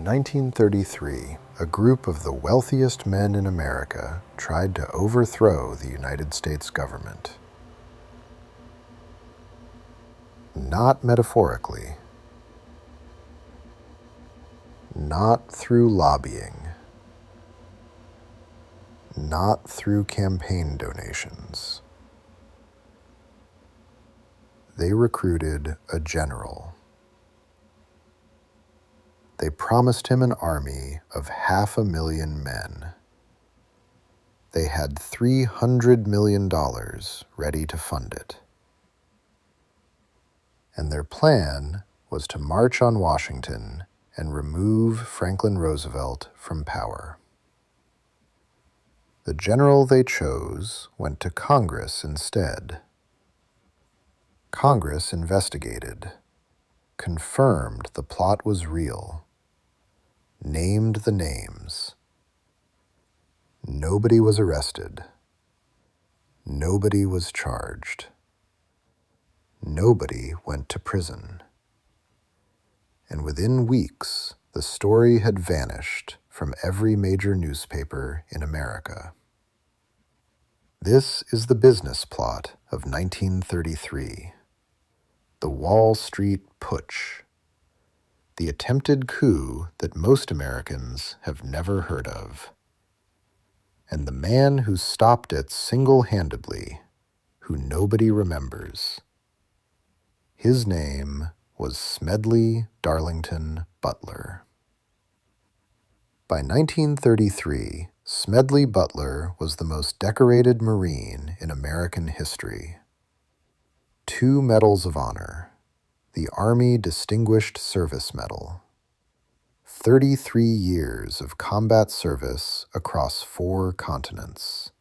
In 1933, a group of the wealthiest men in America tried to overthrow the United States government. Not metaphorically, not through lobbying, not through campaign donations. They recruited a general. They promised him an army of 500,000 men. They had $300 million ready to fund it. And their plan was to march on Washington and remove Franklin Roosevelt from power. The general they chose went to Congress instead. Congress investigated, confirmed the plot was real, named the names. Nobody was arrested. Nobody was charged. Nobody went to prison. And within weeks, the story had vanished from every major newspaper in America. This is the business plot of 1933. The Wall Street Putsch. The attempted coup that most Americans have never heard of. And the man who stopped it single-handedly, who nobody remembers. His name was Smedley Darlington Butler. By 1933, Smedley Butler was the most decorated Marine in American history. 2 Medals of Honor, the Army Distinguished Service Medal, 33 years of combat service across 4 continents.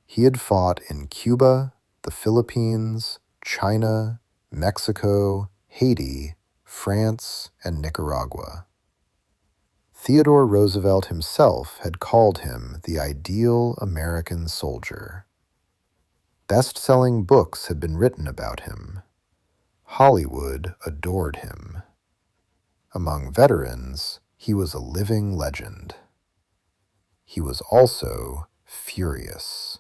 He had fought in Cuba, the Philippines, China, Mexico, Haiti, France, and Nicaragua. Theodore Roosevelt himself had called him the ideal American soldier. Best-selling books had been written about him. Hollywood adored him. Among veterans, he was a living legend. He was also furious.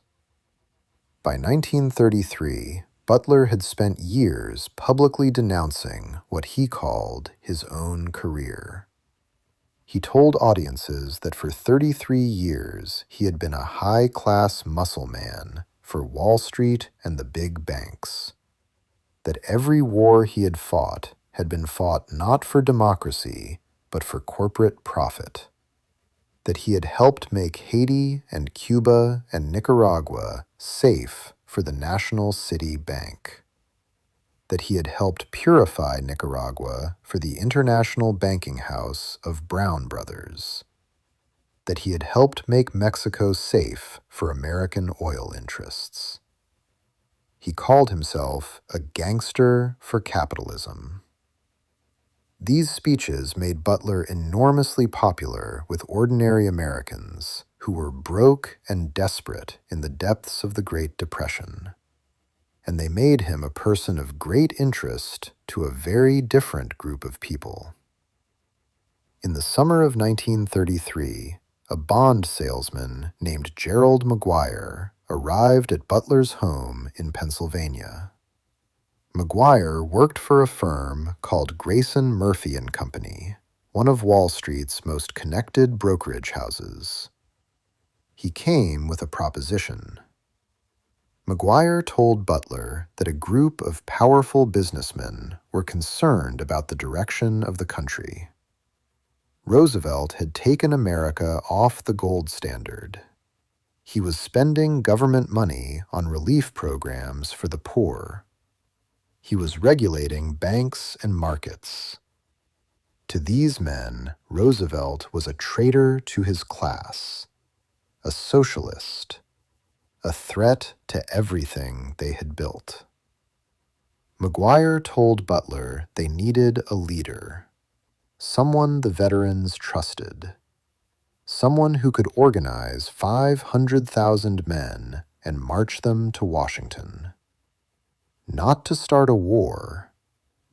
By 1933, Butler had spent years publicly denouncing what he called his own career. He told audiences that for 33 years he had been a high-class muscle man for Wall Street and the big banks. That every war he had been fought not for democracy, but for corporate profit. That he had helped make Haiti and Cuba and Nicaragua safe for the National City Bank. That he had helped purify Nicaragua for the international banking house of Brown Brothers. That he had helped make Mexico safe for American oil interests. He called himself a gangster for capitalism. These speeches made Butler enormously popular with ordinary Americans who were broke and desperate in the depths of the Great Depression. And they made him a person of great interest to a very different group of people. In the summer of 1933, a bond salesman named Gerald McGuire arrived at Butler's home in Pennsylvania. McGuire worked for a firm called Grayson Murphy & Company, one of Wall Street's most connected brokerage houses. He came with a proposition. McGuire told Butler that a group of powerful businessmen were concerned about the direction of the country. Roosevelt had taken America off the gold standard. He was spending government money on relief programs for the poor. He was regulating banks and markets. To these men, Roosevelt was a traitor to his class, a socialist, a threat to everything they had built. McGuire told Butler they needed a leader, someone the veterans trusted, someone who could organize 500,000 men and march them to Washington. Not to start a war,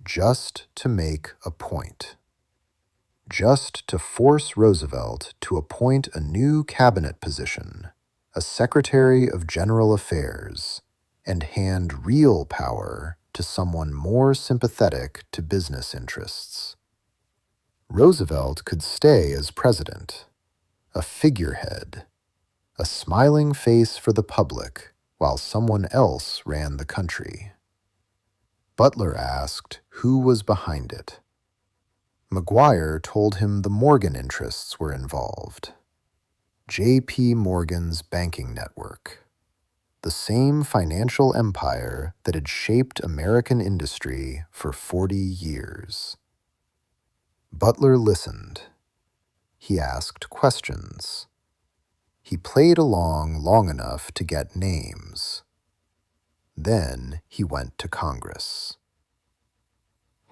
just to make a point. just to force Roosevelt to appoint a new cabinet position, a Secretary of General Affairs, and hand real power to someone more sympathetic to business interests. Roosevelt could stay as president, a figurehead, a smiling face for the public, while someone else ran the country. Butler asked who was behind it. McGuire told him the Morgan interests were involved. J.P. Morgan's banking network, the same financial empire that had shaped American industry for 40 years. Butler listened. He asked questions. He played along long enough to get names. Then he went to Congress.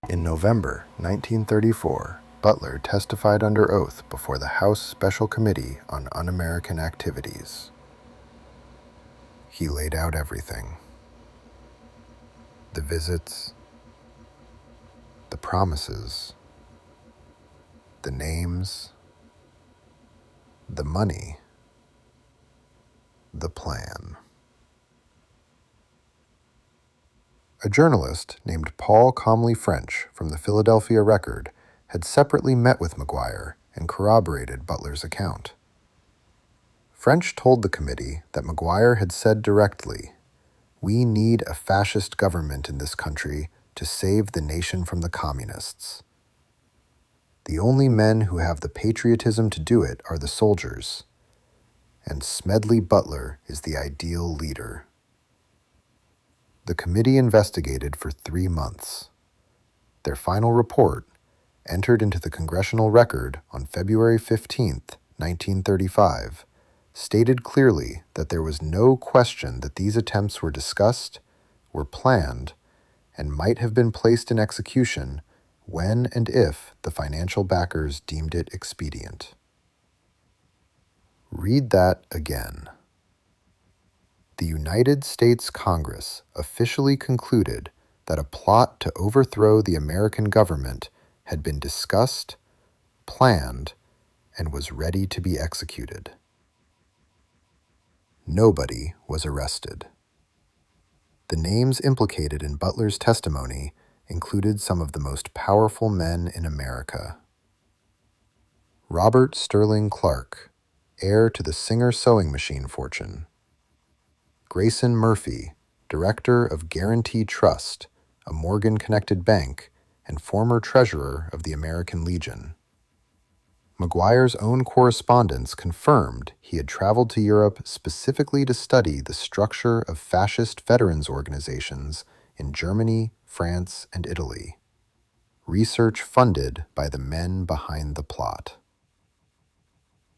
In November 1934, Butler testified under oath before the House Special Committee on Un-American Activities. He laid out everything. The visits, the promises, the names, the money, the plan. A journalist named Paul Comley French from the Philadelphia Record had separately met with McGuire and corroborated Butler's account. French told the committee that McGuire had said directly, "We need a fascist government in this country to save the nation from the communists. The only men who have the patriotism to do it are the soldiers, and Smedley Butler is the ideal leader." The committee investigated for 3 months. Their final report, entered into the Congressional Record on February 15, 1935, stated clearly that there was no question that these attempts were discussed, were planned, and might have been placed in execution when and if the financial backers deemed it expedient. Read that again. The United States Congress officially concluded that a plot to overthrow the American government had been discussed, planned, and was ready to be executed. Nobody was arrested. The names implicated in Butler's testimony included some of the most powerful men in America. Robert Sterling Clark, heir to the Singer sewing machine fortune. Grayson Murphy, director of Guarantee Trust, a Morgan-connected bank, and former treasurer of the American Legion. McGuire's own correspondence confirmed he had traveled to Europe specifically to study the structure of fascist veterans organizations in Germany, France, and Italy. Research funded by the men behind the plot.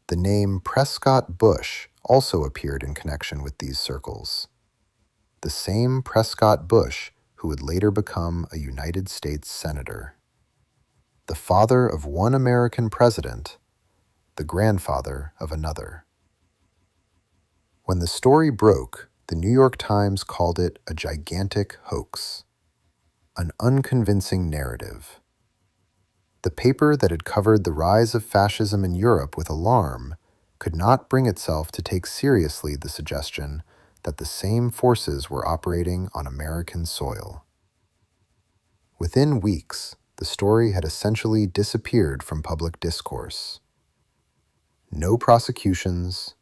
The name Prescott Bush also appeared in connection with these circles. The same Prescott Bush who would later become a United States Senator. The father of one American president, the grandfather of another. When the story broke, the New York Times called it a gigantic hoax, an unconvincing narrative. The paper that had covered the rise of fascism in Europe with alarm could not bring itself to take seriously the suggestion that the same forces were operating on American soil. Within weeks, the story had essentially disappeared from public discourse. No prosecutions,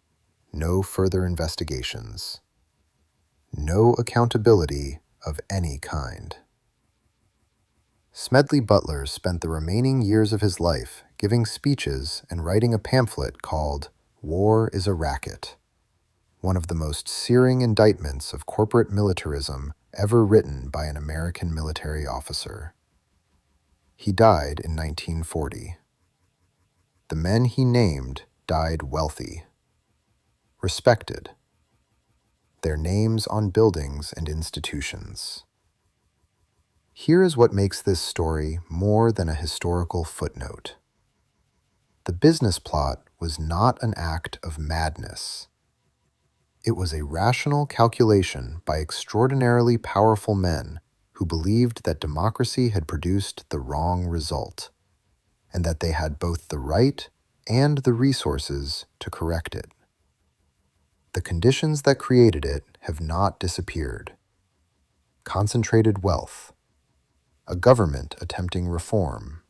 no further investigations, no accountability of any kind. Smedley Butler spent the remaining years of his life giving speeches and writing a pamphlet called "War is a Racket," one of the most searing indictments of corporate militarism ever written by an American military officer. He died in 1940. The men he named died wealthy, respected, their names on buildings and institutions. Here is what makes this story more than a historical footnote. The business plot was not an act of madness. It was a rational calculation by extraordinarily powerful men who believed that democracy had produced the wrong result, and that they had both the right and the resources to correct it. The conditions that created it have not disappeared. Concentrated wealth, a government attempting reform,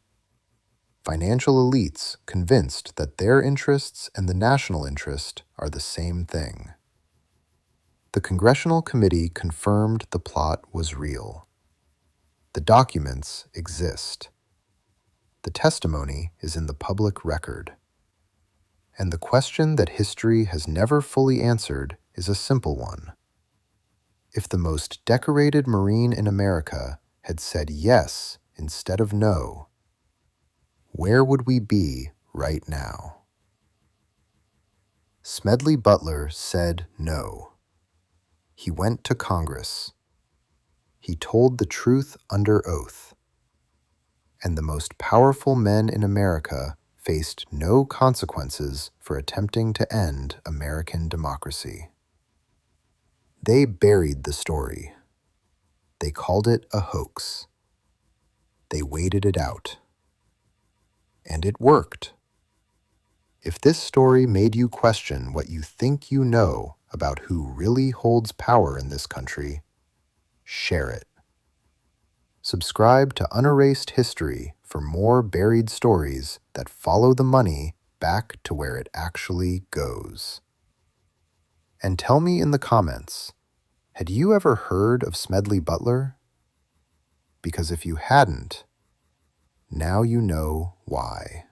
financial elites convinced that their interests and the national interest are the same thing. The Congressional Committee confirmed the plot was real. The documents exist. The testimony is in the public record. And the question that history has never fully answered is a simple one. If the most decorated Marine in America had said yes instead of no, where would we be right now? Smedley Butler said no. He went to Congress. He told the truth under oath. And the most powerful men in America faced no consequences for attempting to end American democracy. They buried the story. They called it a hoax. They waited it out. And it worked. If this story made you question what you think you know about who really holds power in this country, share it. Subscribe to Unerased History for more buried stories that follow the money back to where it actually goes. And tell me in the comments, had you ever heard of Smedley Butler? Because if you hadn't, now you know why.